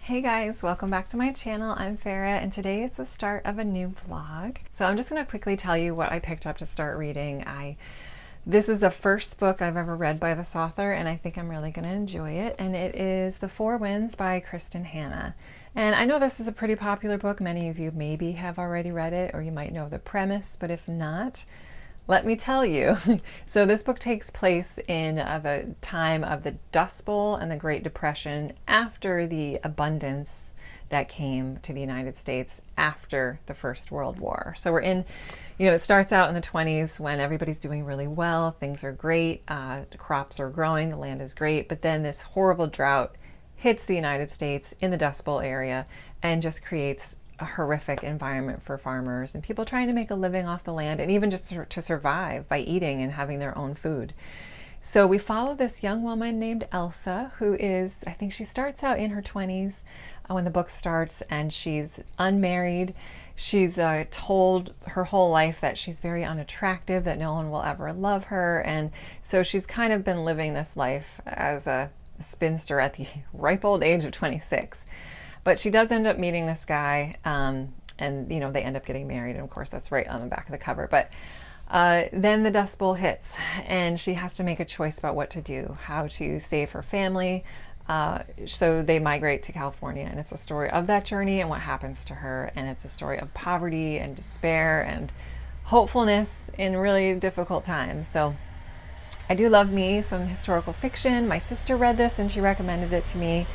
Hey guys, welcome back to my channel. I'm Farrah and today is the start of a new vlog. So I'm just going to quickly tell you what I picked up to start reading. This is the first book I've ever read by this author and I think I'm really going to enjoy it, and it is The Four Winds by Kristen Hanna. And I know this is a pretty popular book. Many of you maybe have already read it or you might know the premise, but if not, let me tell you. So this book takes place in the time of the Dust Bowl and the Great Depression, after the abundance that came to the United States after the First World War. So we're in, it starts out in the 20s when everybody's doing really well, things are great, crops are growing, the land is great, but then this horrible drought hits the United States in the Dust Bowl area and just creates a horrific environment for farmers and people trying to make a living off the land and even just to survive by eating and having their own food. So we follow this young woman named Elsa, who is, I think she starts out in her 20s when the book starts, and she's unmarried. She's told her whole life that she's very unattractive, that no one will ever love her, and so she's kind of been living this life as a spinster at the ripe old age of 26. But she does end up meeting this guy, and they end up getting married, and of course that's right on the back of the cover. But then the Dust Bowl hits, and she has to make a choice about what to do, how to save her family. So they migrate to California, and it's a story of that journey and what happens to her, and it's a story of poverty and despair and hopefulness in really difficult times. So I do love me some historical fiction. My sister read this and she recommended it to me.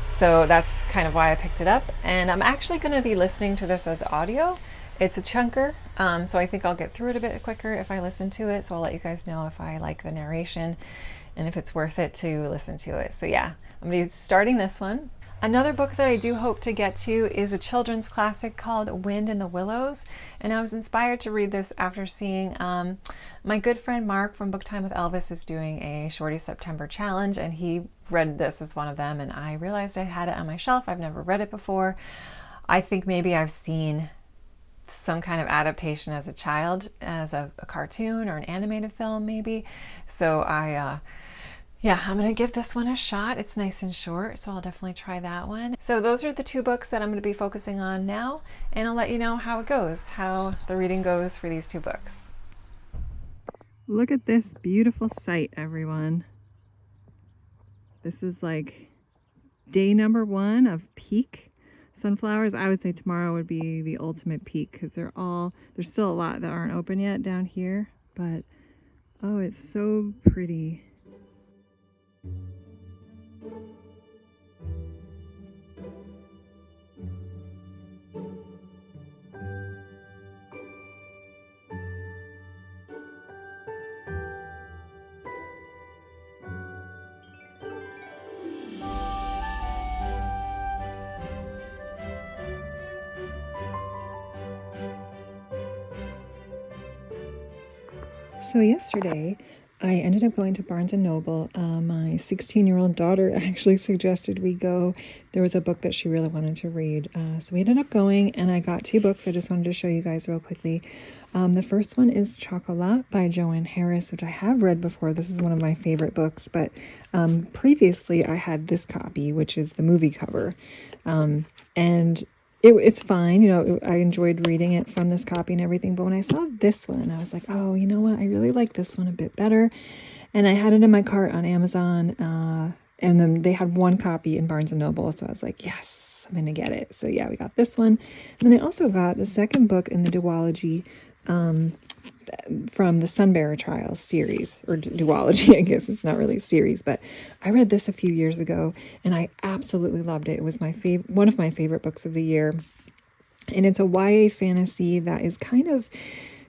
So that's kind of why I picked it up, and I'm actually going to be listening to this as audio. It's a chunker, so I think I'll get through it a bit quicker if I listen to it, so I'll let you guys know if I like the narration and if it's worth it to listen to it. So yeah, I'm going to be starting this one. Another book that I do hope to get to is a children's classic called Wind in the Willows, and I was inspired to read this after seeing my good friend Mark from Book Time with Elvis is doing a Shorty September challenge, and he read this as one of them, and I realized I had it on my shelf. I've never read it before. I think maybe I've seen some kind of adaptation as a child, as a cartoon or an animated film maybe. So I'm going to give this one a shot. It's nice and short, so I'll definitely try that one. So those are the two books that I'm going to be focusing on now, and I'll let you know how it goes, how the reading goes for these two books. Look at this beautiful sight, everyone. This is like day number 1 of peak sunflowers. I would say tomorrow would be the ultimate peak because there's still a lot that aren't open yet down here, but oh, it's so pretty. So yesterday, I ended up going to Barnes & Noble. My 16-year-old daughter actually suggested we go. There was a book that she really wanted to read. So we ended up going, and I got 2 books. I just wanted to show you guys real quickly. The first one is Chocolat by Joanne Harris, which I have read before. This is one of my favorite books, but previously I had this copy, which is the movie cover. And it's fine, I enjoyed reading it from this copy and everything, but when I saw this one, I was like, oh, you know what, I really like this one a bit better, and I had it in my cart on Amazon, and then they had 1 copy in Barnes & Noble, so I was like, yes, I'm gonna get it. So yeah, we got this one, and then I also got the second book in the duology from the Sunbearer Trials series, or duology, I guess it's not really a series, but I read this a few years ago and I absolutely loved it. It was one of my favorite books of the year, and it's a YA fantasy that is kind of,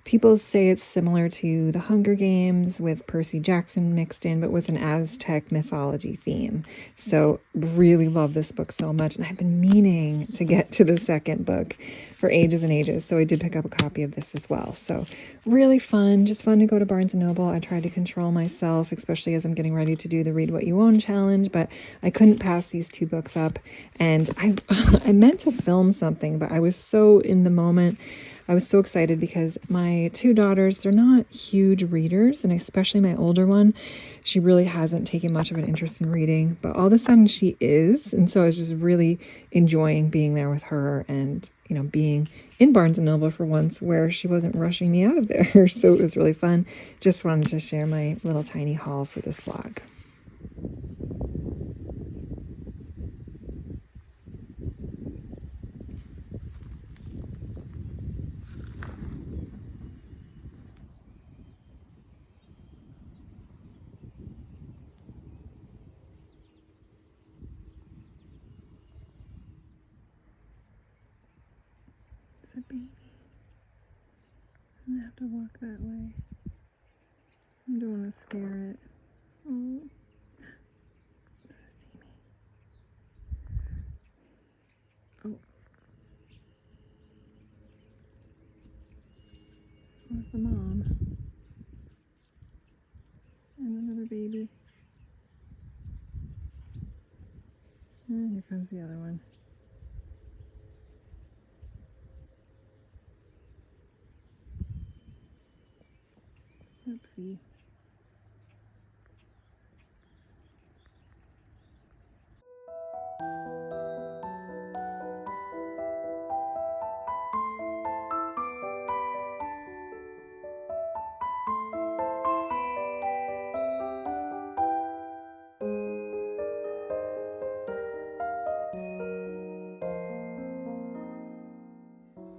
people say it's similar to The Hunger Games with Percy Jackson mixed in, but with an Aztec mythology theme. So really love this book so much, and I've been meaning to get to the second book for ages and ages, so I did pick up a copy of this as well. So really fun, just fun to go to Barnes & Noble. I tried to control myself, especially as I'm getting ready to do the Read What You Own challenge, but I couldn't pass these 2 books up, and I meant to film something, but I was so in the moment. I was so excited because my two daughters, they're not huge readers, and especially my older one, she really hasn't taken much of an interest in reading, but all of a sudden she is. And so I was just really enjoying being there with her and, you know, being in Barnes & Noble for once where she wasn't rushing me out of there. So it was really fun. Just wanted to share my little tiny haul for this vlog. It's a baby. I'm gonna have to walk that way. I don't want to scare it. Oh. Oh. Where's the mom? And another baby. And here comes the other one. Oopsie.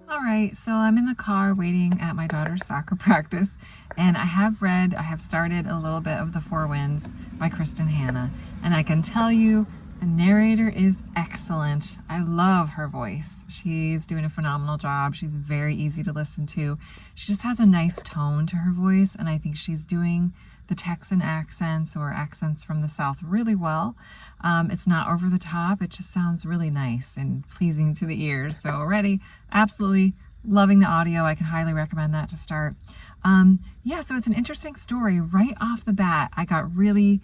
All right, so I'm in the car waiting at my daughter's soccer practice, and I have started a little bit of The Four Winds by Kristen Hanna, and I can tell you the narrator is excellent. I love her voice. She's doing a phenomenal job. She's very easy to listen to. She just has a nice tone to her voice, and I think she's doing the Texan accents or accents from the South really well. It's not over the top. It just sounds really nice and pleasing to the ears. So already, absolutely loving the audio. I can highly recommend that to start. Yeah, so it's an interesting story. Right off the bat, I got really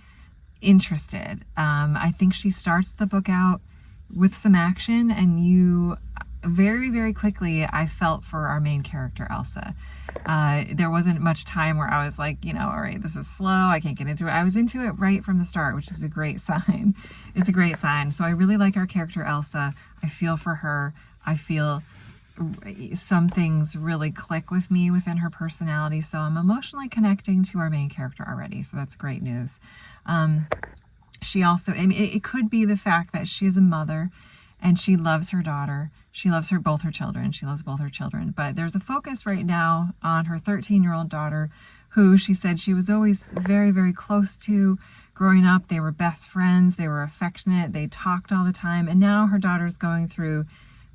interested. I think she starts the book out with some action, and you very, very quickly, I felt for our main character, Elsa. There wasn't much time where I was like, you know, all right, this is slow, I can't get into it. I was into it right from the start, which is a great sign. It's a great sign. So I really like our character, Elsa. I feel for her. I feel some things really click with me within her personality. So I'm emotionally connecting to our main character already. So that's great news. She also, I mean, it could be the fact that she is a mother and she loves her daughter. She loves both her children. She loves both her children. But there's a focus right now on her 13-year-old daughter, who she said she was always very, very close to. Growing up, they were best friends. They were affectionate. They talked all the time. And now her daughter's going through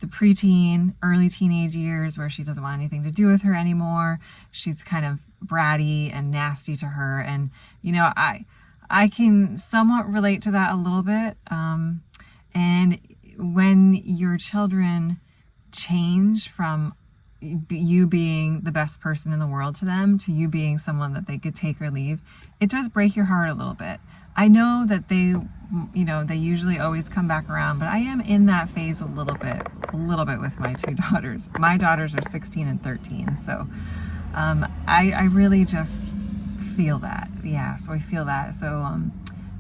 the preteen, early teenage years where she doesn't want anything to do with her anymore. She's kind of bratty and nasty to her. And, you know, I can somewhat relate to that a little bit. And when your children change from you being the best person in the world to them to you being someone that they could take or leave, it does break your heart a little bit. I know that they usually always come back around, but I am in that phase a little bit with my two daughters. My daughters are 16 and 13, so I really just feel that. Yeah, so I feel that. So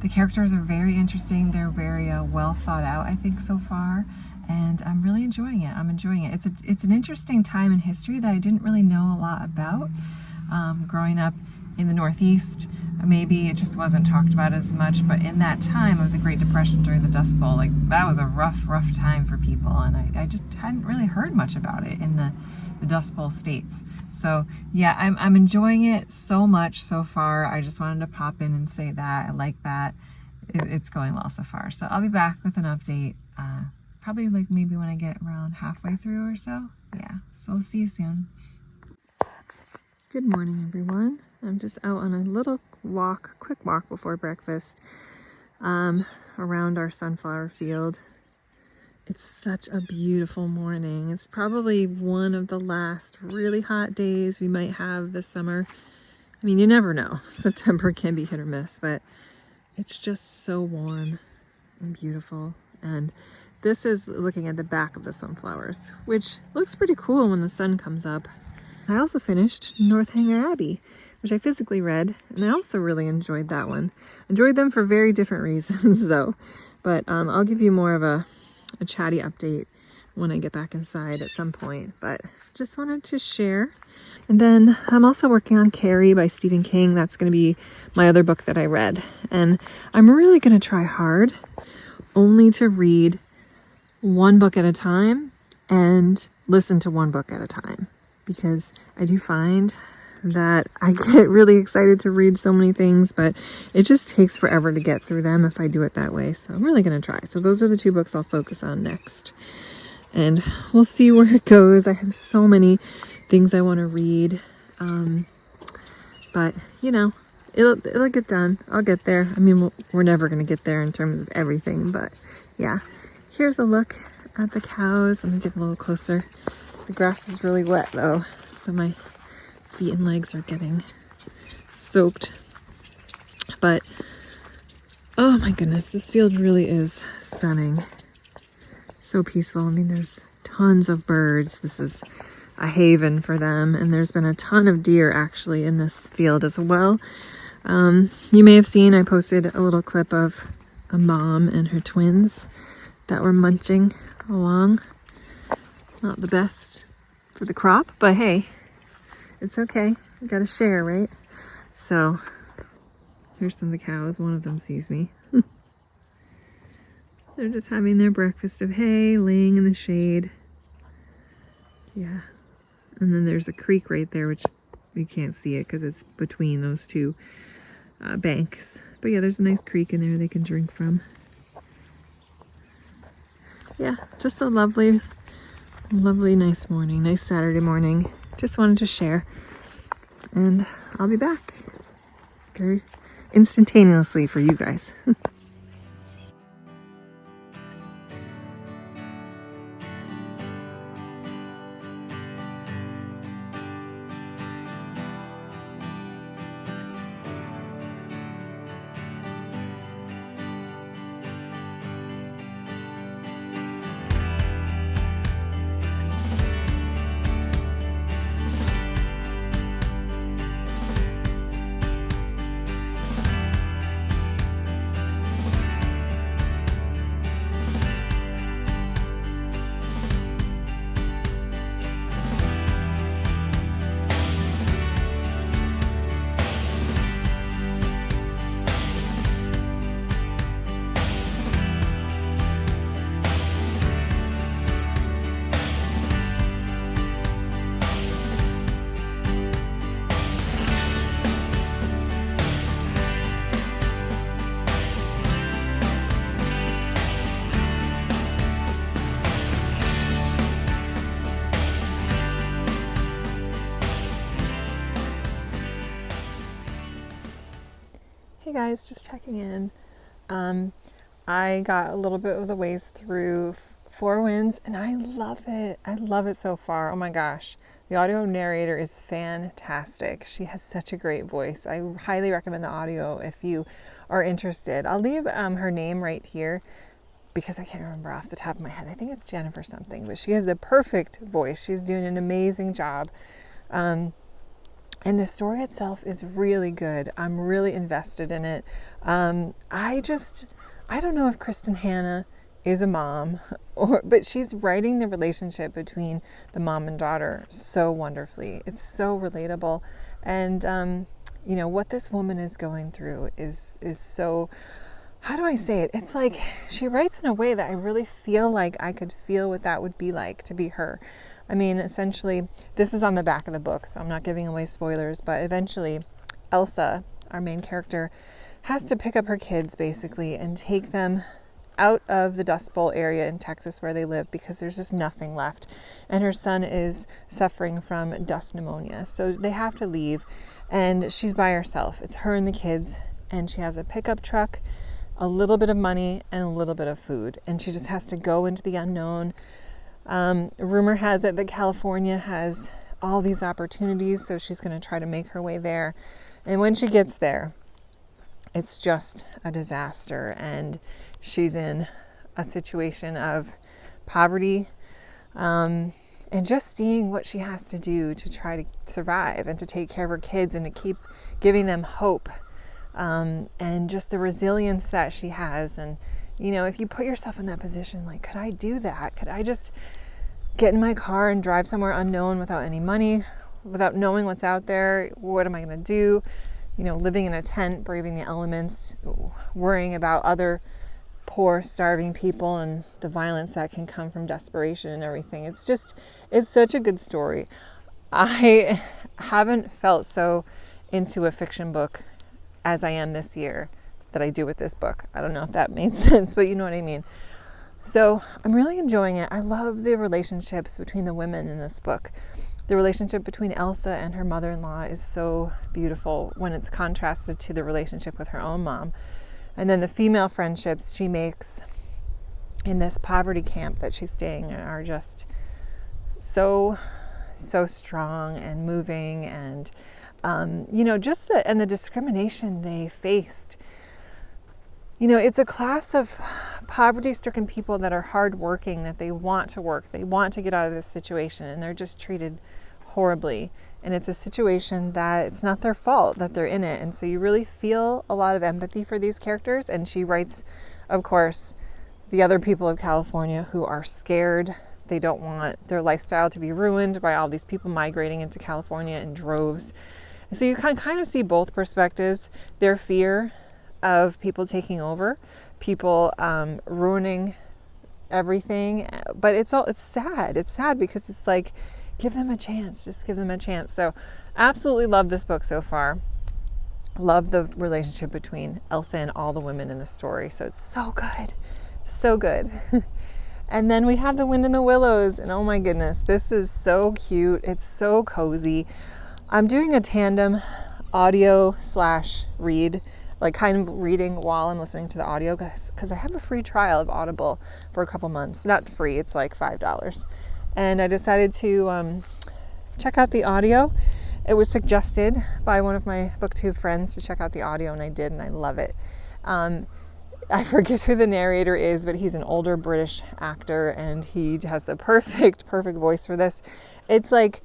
the characters are very interesting. They're very well thought out, I think, so far. And I'm really enjoying it. I'm enjoying it. It's an interesting time in history that I didn't really know a lot about. Growing up in the Northeast, maybe it just wasn't talked about as much. But in that time of the Great Depression during the Dust Bowl, like that was a rough time for people. And I just hadn't really heard much about it in the Dust Bowl states. So yeah, I'm enjoying it so much so far. I just wanted to pop in and say that I like that. It's going well so far. So I'll be back with an update probably like maybe when I get around halfway through or so. Yeah, so we'll see you soon. Good morning, everyone. I'm just out on a little quick walk before breakfast around our sunflower field. It's such a beautiful morning. It's probably one of the last really hot days we might have this summer. I mean, you never know. September can be hit or miss, but it's just so warm and beautiful. And this is looking at the back of the sunflowers, which looks pretty cool when the sun comes up. I also finished Northanger Abbey, which I physically read, and I also really enjoyed that one. Enjoyed them for very different reasons though, but I'll give you more of a chatty update when I get back inside at some point, but just wanted to share. And then I'm also working on Carrie by Stephen King. That's going to be my other book that I read, and I'm really going to try hard only to read one book at a time and listen to one book at a time, because I do find that I get really excited to read so many things, but it just takes forever to get through them if I do it that way. So I'm really going to try. So those are the 2 books I'll focus on next, and we'll see where it goes. I have so many things I want to read, but you know, it'll get done. I'll get there. I mean, we're never going to get there in terms of everything, but yeah. Here's a look at the cows. Let me get a little closer. The grass is really wet though, so my feet and legs are getting soaked. But oh my goodness, this field really is stunning. So peaceful. I mean, there's tons of birds. This is a haven for them, and there's been a ton of deer actually in this field as well. You may have seen I posted a little clip of a mom and her twins that were munching along. Not the best for the crop, but hey, it's okay. We gotta share, right? So here's some of the cows. One of them sees me. They're just having their breakfast of hay, laying in the shade. Yeah. And then there's a creek right there, which you can't see it because it's between those 2 banks. But yeah, there's a nice creek in there they can drink from. Yeah, just a lovely, nice morning. Nice Saturday morning. Just wanted to share. And I'll be back very instantaneously for you guys. Hey guys, just checking in. I got a little bit of the ways through Four Winds, and I love it. I love it so far. Oh my gosh. The audio narrator is fantastic. She has such a great voice. I highly recommend the audio if you are interested. I'll leave her name right here because I can't remember off the top of my head. I think it's Jennifer something, but she has the perfect voice. She's doing an amazing job. And the story itself is really good. I'm really invested in it. I don't know if Kristen Hanna is a mom, but she's writing the relationship between the mom and daughter so wonderfully. It's so relatable. And, what this woman is going through is so, how do I say it? It's like she writes in a way that I really feel like I could feel what that would be like to be her. I mean, essentially, this is on the back of the book, so I'm not giving away spoilers, but eventually Elsa, our main character, has to pick up her kids, basically, and take them out of the Dust Bowl area in Texas where they live because there's just nothing left. And her son is suffering from dust pneumonia, so they have to leave, and she's by herself. It's her and the kids, and she has a pickup truck, a little bit of money, and a little bit of food, and she just has to go into the unknown. Rumor has it that California has all these opportunities, so she's going to try to make her way there. And when she gets there, it's just a disaster, and she's in a situation of poverty, and just seeing what she has to do to try to survive and to take care of her kids and to keep giving them hope, and just the resilience that she has. And, you know, if you put yourself in that position, like, could I do that? Could I just get in my car and drive somewhere unknown without any money, without knowing what's out there? What am I going to do? You know, living in a tent, braving the elements, worrying about other poor, starving people and the violence that can come from desperation and everything. It's such a good story. I haven't felt so into a fiction book as I am this year that I do with this book. I don't know if that made sense, but you know what I mean. So I'm really enjoying it. I love the relationships between the women in this book. The relationship between Elsa and her mother-in-law is so beautiful when it's contrasted to the relationship with her own mom. And then the female friendships she makes in this poverty camp that she's staying in are just so strong and moving. And, you know, just the discrimination they faced. You know, it's a class of poverty-stricken people that are hardworking, that they want to work, they want to get out of this situation, and they're just treated horribly. And it's a situation that it's not their fault that they're in it. And so you really feel a lot of empathy for these characters. And she writes, of course, the other people of California who are scared. They don't want their lifestyle to be ruined by all these people migrating into California in droves. And so you can kind of see both perspectives, their fear of people taking over, people ruining everything. But it's sad. It's sad because it's like, give them a chance. Just give them a chance. So absolutely love this book so far. Love the relationship between Elsa and all the women in the story. So it's so good. So good. And then we have The Wind in the Willows. And oh my goodness, this is so cute. It's so cozy. I'm doing a tandem audio/read, like kind of reading while I'm listening to the audio, because I have a free trial of Audible for a couple months. Not free, it's like $5. And I decided to check out the audio. It was suggested by one of my BookTube friends to check out the audio, and I did, and I love it. I forget who the narrator is, but he's an older British actor, and he has the perfect voice for this. It's like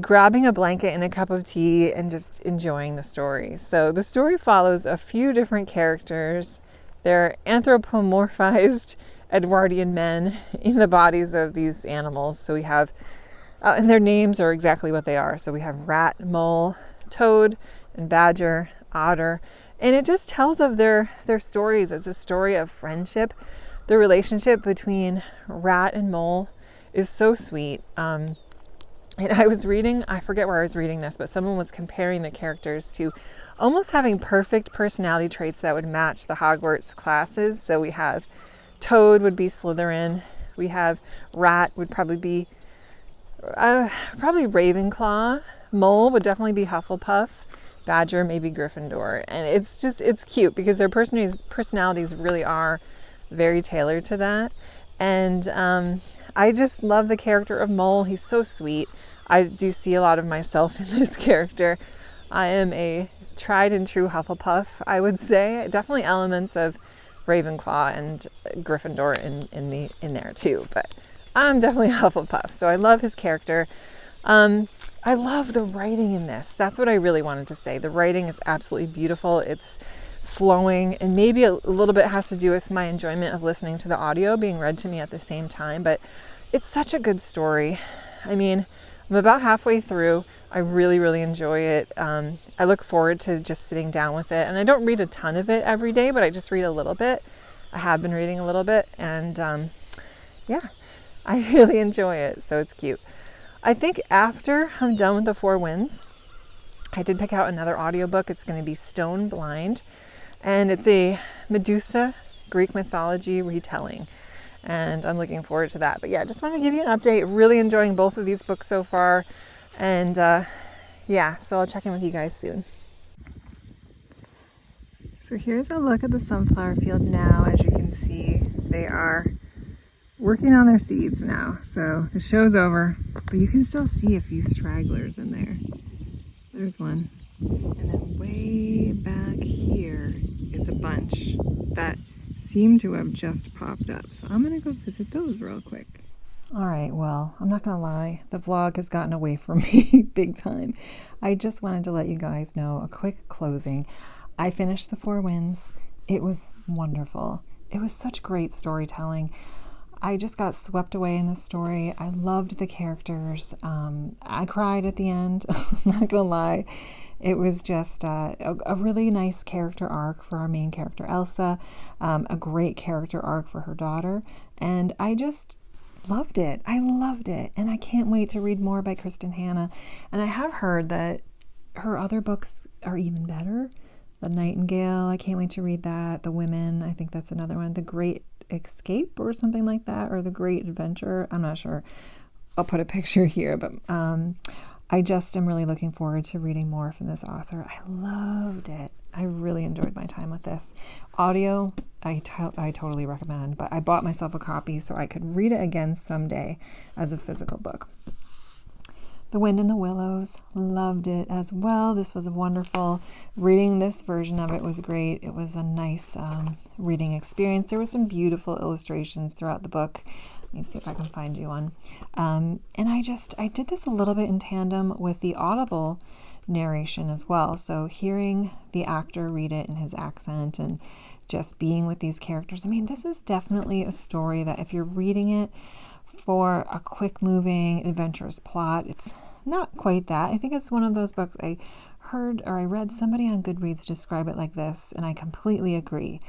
grabbing a blanket and a cup of tea and just enjoying the story. So the story follows a few different characters. They're anthropomorphized Edwardian men in the bodies of these animals. So we have, and their names are exactly what they are. So we have rat, mole, toad, and badger, otter. And it just tells of their stories. It's a story of friendship. The relationship between rat and mole is so sweet. And I was reading, I forget where I was reading this, but someone was comparing the characters to almost having perfect personality traits that would match the Hogwarts classes. So we have Toad would be Slytherin. We have Rat would probably be Ravenclaw. Mole would definitely be Hufflepuff. Badger maybe Gryffindor. And it's cute because their personalities really are very tailored to that. And I just love the character of Mole. He's so sweet. I do see a lot of myself in this character. I am a tried and true Hufflepuff, I would say. Definitely elements of Ravenclaw and Gryffindor in there too, but I'm definitely Hufflepuff. So I love his character. I love the writing in this. That's what I really wanted to say. The writing is absolutely beautiful. It's flowing, and maybe a little bit has to do with my enjoyment of listening to the audio being read to me at the same time, but it's such a good story. I mean, I'm about halfway through. I really, really enjoy it. I look forward to just sitting down with it, and I don't read a ton of it every day, but I just read a little bit. I have been reading a little bit, and yeah, I really enjoy it, so it's cute. I think after I'm done with The Four Winds, I did pick out another audiobook. It's going to be Stone Blind, and it's a Medusa Greek mythology retelling, and I'm looking forward to that. But yeah, just want to give you an update. Really enjoying both of these books so far, and yeah, so I'll check in with you guys soon. So here's a look at the sunflower field now. As you can see, they are working on their seeds now. So the show's over, but you can still see a few stragglers in there. There's one. And then way back here is a bunch that seem to have just popped up. So I'm going to go visit those real quick. All right, well, I'm not going to lie. The vlog has gotten away from me big time. I just wanted to let you guys know a quick closing. I finished The Four Winds. It was wonderful. It was such great storytelling. I just got swept away in the story. I loved the characters. I cried at the end. I'm not going to lie. It was just a really nice character arc for our main character, Elsa. A great character arc for her daughter. And I just loved it. I loved it. And I can't wait to read more by Kristen Hanna. And I have heard that her other books are even better. The Nightingale, I can't wait to read that. The Women, I think that's another one. The Great Escape or something like that. Or The Great Adventure. I'm not sure. I'll put a picture here. But I just am really looking forward to reading more from this author. I loved it. I really enjoyed my time with this. Audio, I totally recommend, but I bought myself a copy so I could read it again someday as a physical book. The Wind and the Willows, loved it as well. This was wonderful. Reading this version of it was great. It was a nice reading experience. There were some beautiful illustrations throughout the book. Let me see if I can find you one. And I did this a little bit in tandem with the Audible narration as well. So hearing the actor read it in his accent and just being with these characters. I mean, this is definitely a story that if you're reading it for a quick moving, adventurous plot, it's not quite that. I think it's one of those books I heard or I read somebody on Goodreads describe it like this, and I completely agree.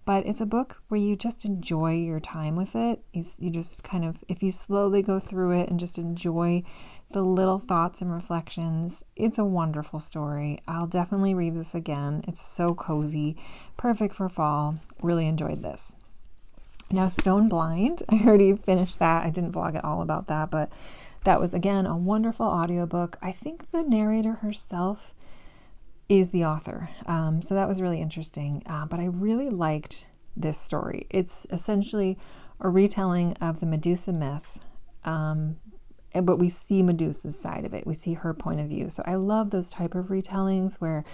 But it's a book where you just enjoy your time with it. You just kind of, if you slowly go through it and just enjoy the little thoughts and reflections, it's a wonderful story. I'll definitely read this again. It's so cozy, perfect for fall. Really enjoyed this. Now, Stone Blind, I already finished that. I didn't vlog at all about that, but that was, again, a wonderful audiobook. I think the narrator herself is the author. So that was really interesting. But I really liked this story. It's essentially a retelling of the Medusa myth, but we see Medusa's side of it. We see her point of view. So I love those type of retellings where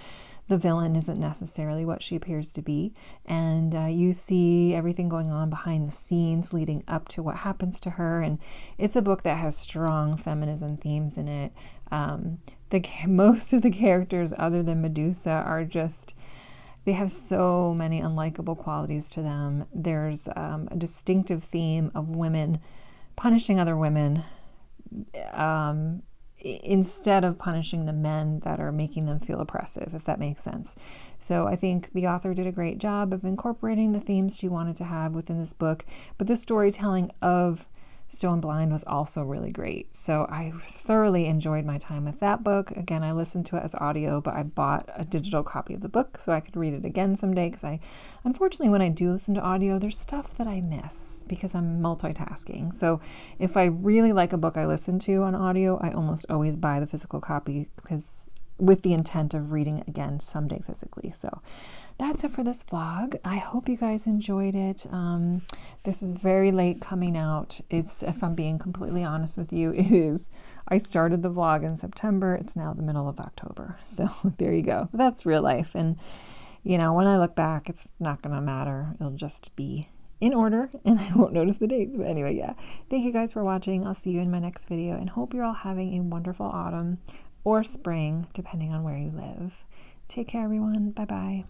the villain isn't necessarily what she appears to be. And you see everything going on behind the scenes leading up to what happens to her. And it's a book that has strong feminism themes in it. Most of the characters other than Medusa are just, they have so many unlikable qualities to them. There's a distinctive theme of women punishing other women instead of punishing the men that are making them feel oppressive, if that makes sense. So I think the author did a great job of incorporating the themes she wanted to have within this book, but the storytelling of Stone Blind was also really great. So I thoroughly enjoyed my time with that book. Again, I listened to it as audio, but I bought a digital copy of the book so I could read it again someday, because unfortunately, when I do listen to audio, there's stuff that I miss because I'm multitasking. So if I really like a book I listen to on audio, I almost always buy the physical copy because with the intent of reading it again someday physically. So that's it for this vlog. I hope you guys enjoyed it. This is very late coming out. It's, if I'm being completely honest with you, it is. I started the vlog in September. It's now the middle of October. So there you go. But that's real life. And, you know, when I look back, it's not going to matter. It'll just be in order and I won't notice the dates. But anyway, yeah. Thank you guys for watching. I'll see you in my next video and hope you're all having a wonderful autumn or spring, depending on where you live. Take care, everyone. Bye-bye.